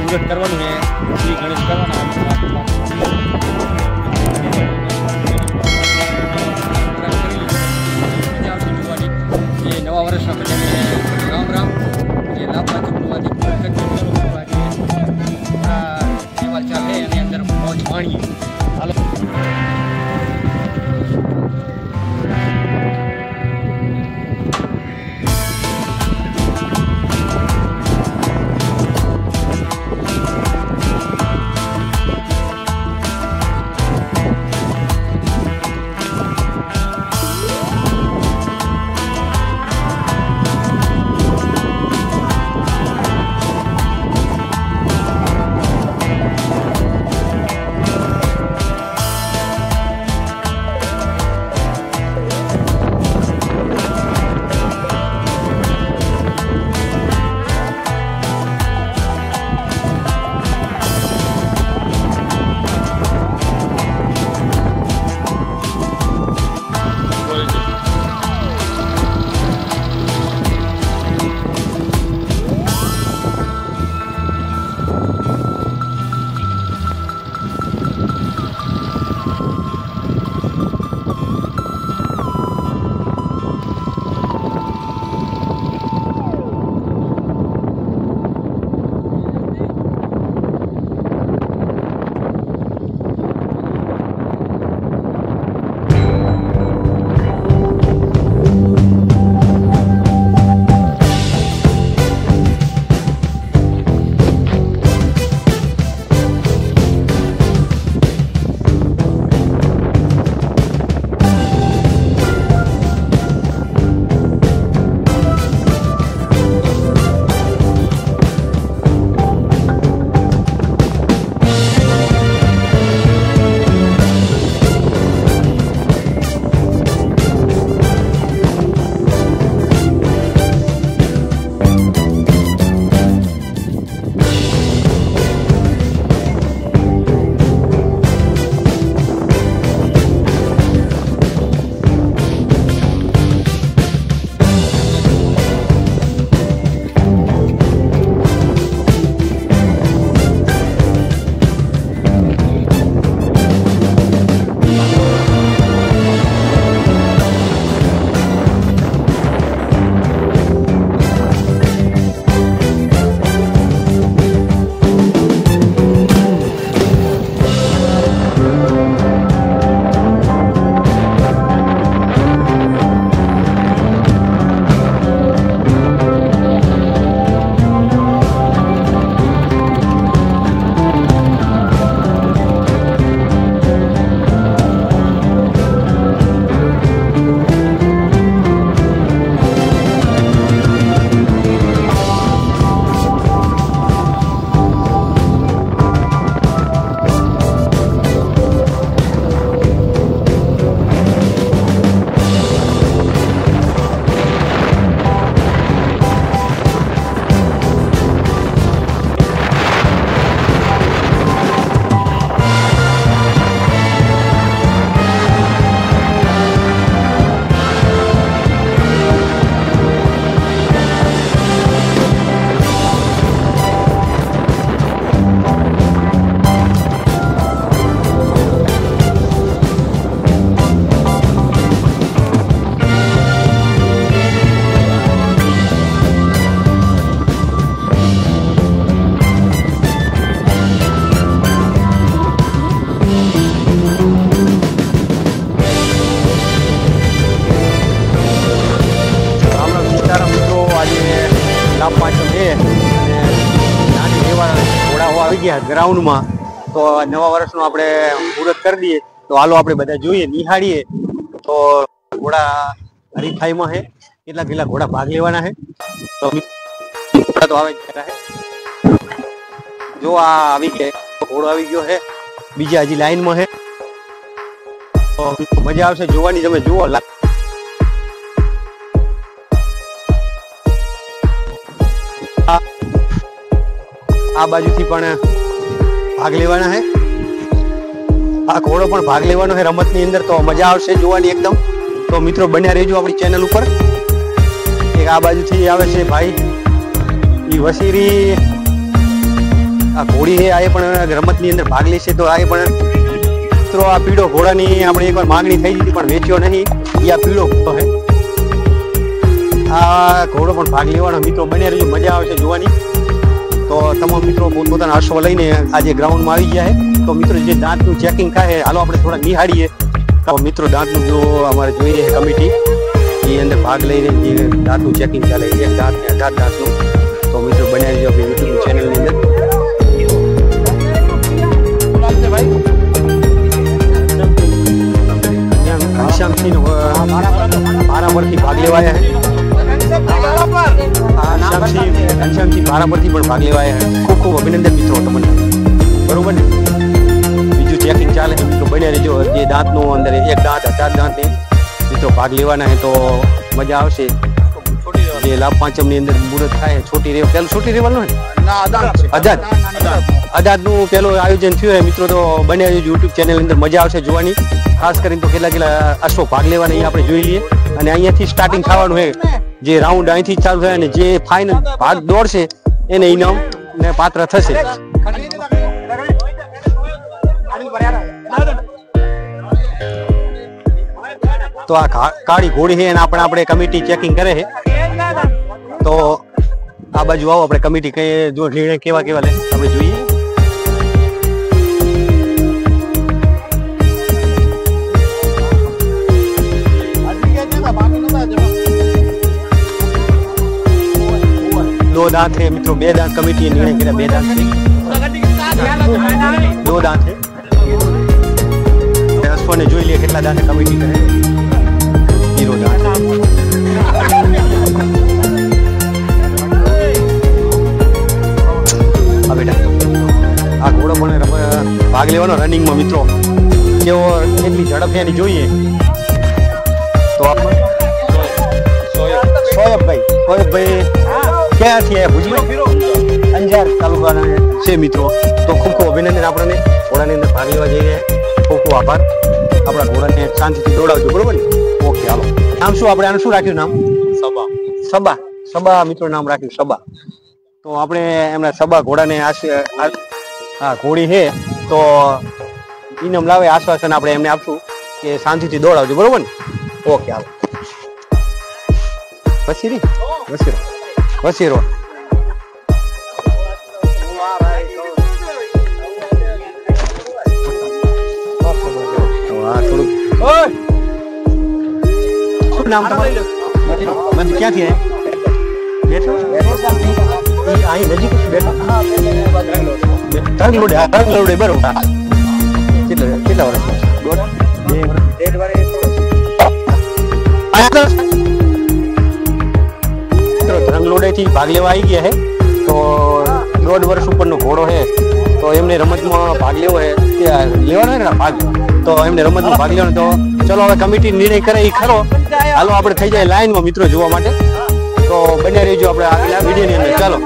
મુહૂર્ત કરવાનું છે શ્રી ગણેશ કરવાના નવા વર્ષના બધાને રામ રામ અને લાભ સેવા ચાલે એની અંદર મોજ માણીએ. હાલો ગયા ગ્રાઉન્ડમાં તો નવા વર્ષનું આપણે મુહૂર્ત કરી દઈએ. તો હાલો આપણે બધા જોઈએ નિહાળીએ તો ઘોડા હરીફાઈમાં છે, કેટલા ઘોડા ભાગ લેવાના છે. તો ઘોડા તો આવે જ છે. જો આ આવી ગયા ઘોડો આવી ગયો છે, બીજા હજી લાઈનમાં છે. તો મજા આવશે જોવાની. તમે જુઓ આ બાજુથી પણ ભાગ લેવાના છે. આ ઘોડો પણ ભાગ લેવાનો છે રમતની અંદર. તો મજા આવશે જોવાની એકદમ. તો મિત્રો બન્યા રહેજો આપણી ચેનલ ઉપર. એક આ બાજુથી આવે છે ભાઈ, એ વસીરી આ ઘોડી છે. આ પણ રમતની અંદર ભાગ લેશે. તો આ પણ મિત્રો આ પીળો ઘોડાની આપણે એકવાર માંગણી થઈ હતી પણ વેચ્યો નહીં. એ આ પીળો ઘોડો છે. આ ઘોડો પણ ભાગ લેવાનો. મિત્રો બન્યા રહેજો, મજા આવશે જોવાની. તો તમામ મિત્રો પોતપોતાના અશ્વ લઈને આજે ગ્રાઉન્ડમાં આવી ગયા છે. તો મિત્રો જે દાંતનું ચેકિંગ થાય હાલો આપણે થોડા નિહાળીએ. તો મિત્રો દાંતનું જો અમારે જોઈ રહી છે કમિટી, એ અંદર ભાગ લઈને જે દાંતનું ચેકિંગ ચાલે, એક દાંત ને 18 દાંતનું. તો મિત્રો બન્યા રહેજો આપણી યુટ્યુબ ચેનલની અંદર. ઘનશ્યામસિંહ મારા પરથી ભાગ લેવાયા છે. ઘનશ્યામસિંહ મારા પરથી પણ ભાગ લેવાયા છે. ખૂબ ખૂબ અભિનંદન મિત્રો તમને. બરોબર ને? બીજું ચેકિંગ ચાલે છે મિત્રો, બન્યા રહેજો. જે દાંતનું અંદર એક દાંત 18 દાંતને મિત્રો ભાગ લેવાના છે. તો મજા આવશે. જે લાભ પાંચમની અંદર મુહૂર્ત થાય, છોટી રેવ પેલું છોટી રેવાનું હોય અદાદનું પેલું આયોજન થયું છે મિત્રો. તો બન્યા રહેજો યુટ્યુબ ચેનલ અંદર, મજા આવશે જોવાની. ખાસ કરીને તો કેટલા અશ્વો ભાગ લેવાના એ આપણે જોઈ લઈએ. અને અહીંયાથી સ્ટાર્ટિંગ થવાનું છે. જે રાઉન્ડ અહીંથી ચાલુ થાય અને જે ફાઇનલ ભાગ દોડશે એને ઇનામ ને પાત્ર થશે. તો આ કાળી ઘોડી છે અને આપણે કમિટી ચેકિંગ કરે છે. તો આ બાજુ આવો, આપણે કમિટી કઈ જો નિર્ણય કેવા લે આપણે જોઈએ. दो दांत है मित्रों, 2 दांत कमिटी निर्णय किया. 2 दांत है, 2 दांत है. अश्व ने જોઈ લે કેટલા દાંત કમિટી કરે. 0 દાંત. આ બેટા આ ઘોડો પણ ભાગ લેવાનો રનિંગમાં મિત્રો. કેવો કેટલી ઝડપ છે એની જોઈએ. તો સોયબભાઈ ક્યાંથી આવ્યા? ભુજમાં અંજાર તાલુકાના છે મિત્રો. તો ખૂબ ખૂબ અભિનંદન આપણને. ઘોડાની અંદર ભાગ લેવા જઈએ. ખૂબ ખૂબ આભાર. આપણા ઘોડાને શાંતિથી દોડાવજો. બરોબર ને? ઓકે હાલો. નામ શું આપણે આનું શું રાખ્યું નામ? સબા મિત્રો નામ રાખ્યું સબા. તો આપણે એમના સબા ઘોડાને હા ઘોડી છે તો ઇનામ લાવે આશ્વાસન આપણે એમને આપશું કે શાંતિથી દોડાવજો. બરોબર ને? ઓકે હાલો. વસીરો શું નામ તમારું? ક્યાંથી અહીં નજીક બેઠો? રંગલોડે. બરોબર. કેટલા વર્ષ? 1.5 વર્ષ. રંગલોડે થી ભાગ લેવા આવી ગયા છે. તો 1.5 વર્ષ ઉપરનો ઘોડો છે. તો એમને રમતમાં ભાગ લેવો છે, લેવાનો ને ભાગ. તો એમને રમતમાં ભાગ લેવાનો. તો ચલો હવે કમિટી નિર્ણય કરે એ ખરો. હાલો આપણે થઈ જાય લાઈનમાં મિત્રો જોવા માટે. તો બન્યા રહેજો આપણે આગલા વિડીયોની અંદર. ચાલો.